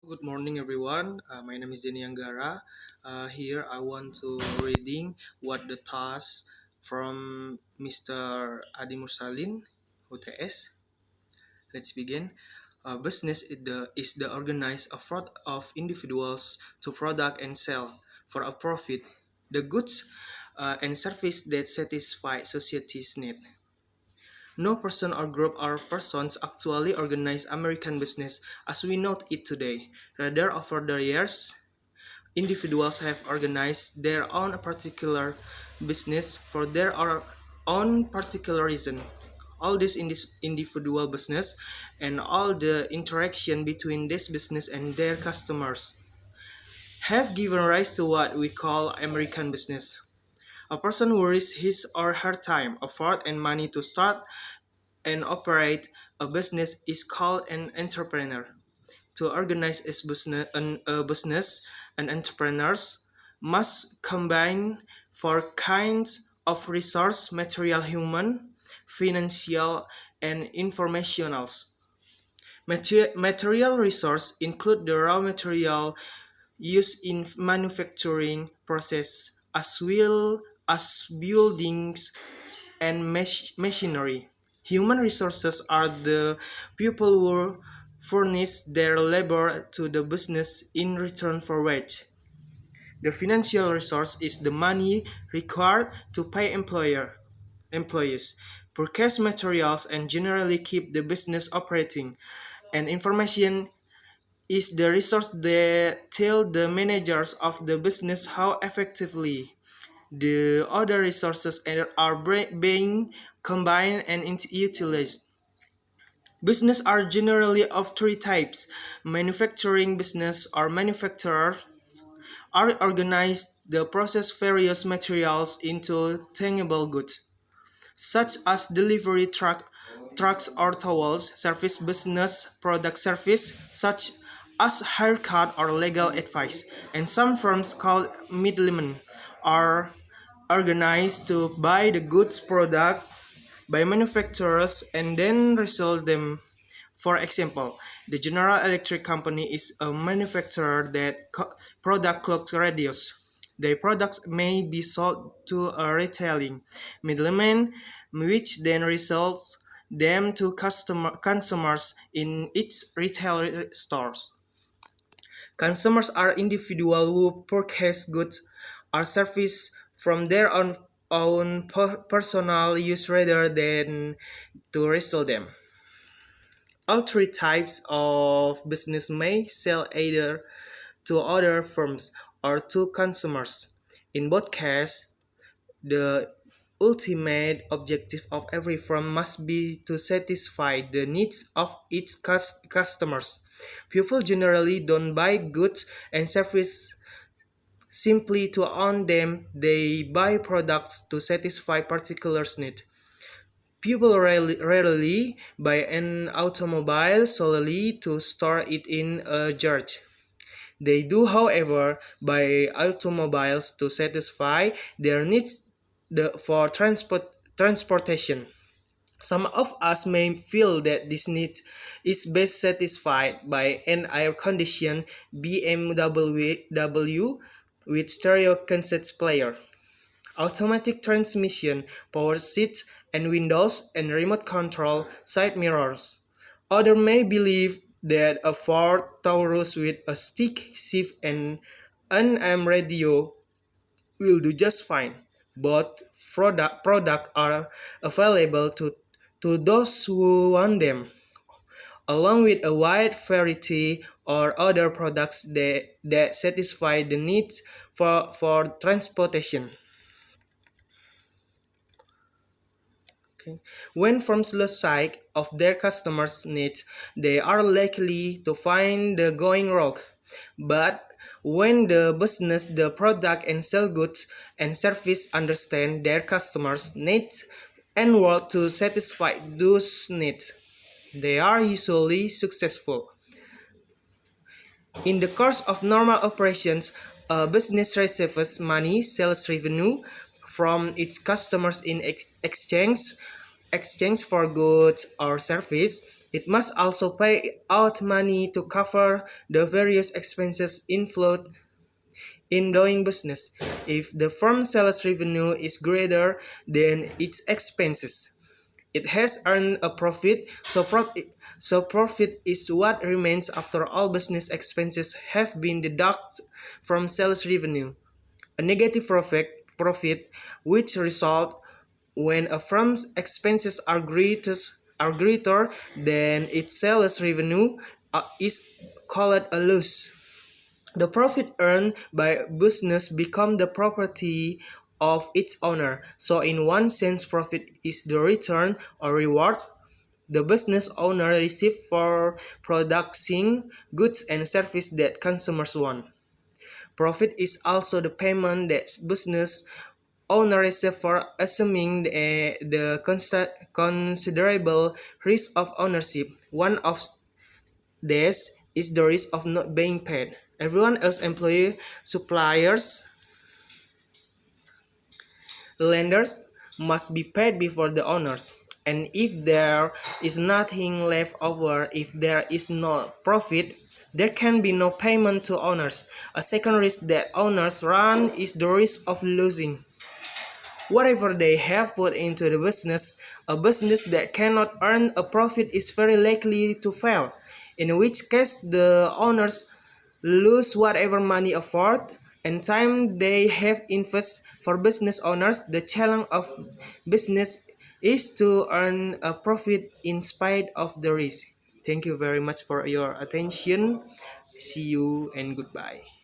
Good morning, everyone. My name is Jenny Anggara. Here, I want to reading what the task from Mr. Adi Mursalin, UTS. Let's begin. Business is the organized effort of individuals to product and sell for a profit the goods and service that satisfy society's need. No person or group or persons actually organize American business as we know it today. Rather, over the years, individuals have organized their own particular business for their own particular reason. All this individual business and all the interaction between this business and their customers have given rise to what we call American business. A person who risks his or her time, effort, and money to start and operate a business is called an entrepreneur. To organize a business, an entrepreneurs must combine four kinds of resource: material, human, financial, and informationals. Material resource include the raw material used in manufacturing process as well as buildings and machinery. Human resources are the people who furnish their labor to the business in return for wage. The financial resource is the money required to pay employees, purchase materials, and generally keep the business operating. And information is the resource that tell the managers of the business how effectively the other resources are being combined and utilized. Business are generally of three types. Manufacturing business or manufacturer are organized to process various materials into tangible goods, such as delivery trucks or towels. Service business product service, such as haircut or legal advice. And some firms called middlemen are organized to buy the goods product by manufacturers and then resell them. For example, the General Electric Company is a manufacturer that product clock radios. Their products may be sold to a retailing middleman, which then resells them to consumers in its retail stores. Consumers are individuals who purchase goods or services from their own personal use rather than to resell them. All three types of business may sell either to other firms or to consumers. In both cases, the ultimate objective of every firm must be to satisfy the needs of its customers. People generally don't buy goods and services simply to own them, they buy products to satisfy particular needs. People rarely buy an automobile solely to store it in a garage. They do, however, buy automobiles to satisfy their needs for transportation. Some of us may feel that this need is best satisfied by an air-conditioned BMW with stereo cassette player, automatic transmission, power seats and windows, and remote control side mirrors. Others may believe that a Ford Taurus with a stick shift and an AM radio will do just fine. Both products are available to those who want them, along with a wide variety of other products that satisfy the needs for transportation. Okay. When firms lose sight of their customers' needs, they are likely to find the going wrong. But when the product and sell goods and service understand their customers' needs and work to satisfy those needs, they are usually successful. In the course of normal operations, a business receives money, sales revenue, from its customers in exchange for goods or service. It must also pay out money to cover the various expenses inflowed in doing business. If the firm's sales revenue is greater than its expenses, it has earned a profit, so profit is what remains after all business expenses have been deducted from sales revenue. A negative profit which result when a firm's expenses are greater than its sales revenue is called a loss. The profit earned by business become the property of its owner. So in one sense, profit is the return or reward the business owner received for producing goods and services that consumers want. Profit is also the payment that business owner receives for assuming the considerable risk of ownership. One of these is the risk of not being paid. Everyone else employee, suppliers, lenders must be paid before the owners. And if there is nothing left over, if there is no profit, there can be no payment to owners. A second risk that owners run is the risk of losing whatever they have put into the business. A business that cannot earn a profit is very likely to fail, in which case the owners lose whatever money afford and time they have invested. For business owners, the challenge of business is to earn a profit in spite of the risk. Thank you very much for your attention. See you and goodbye.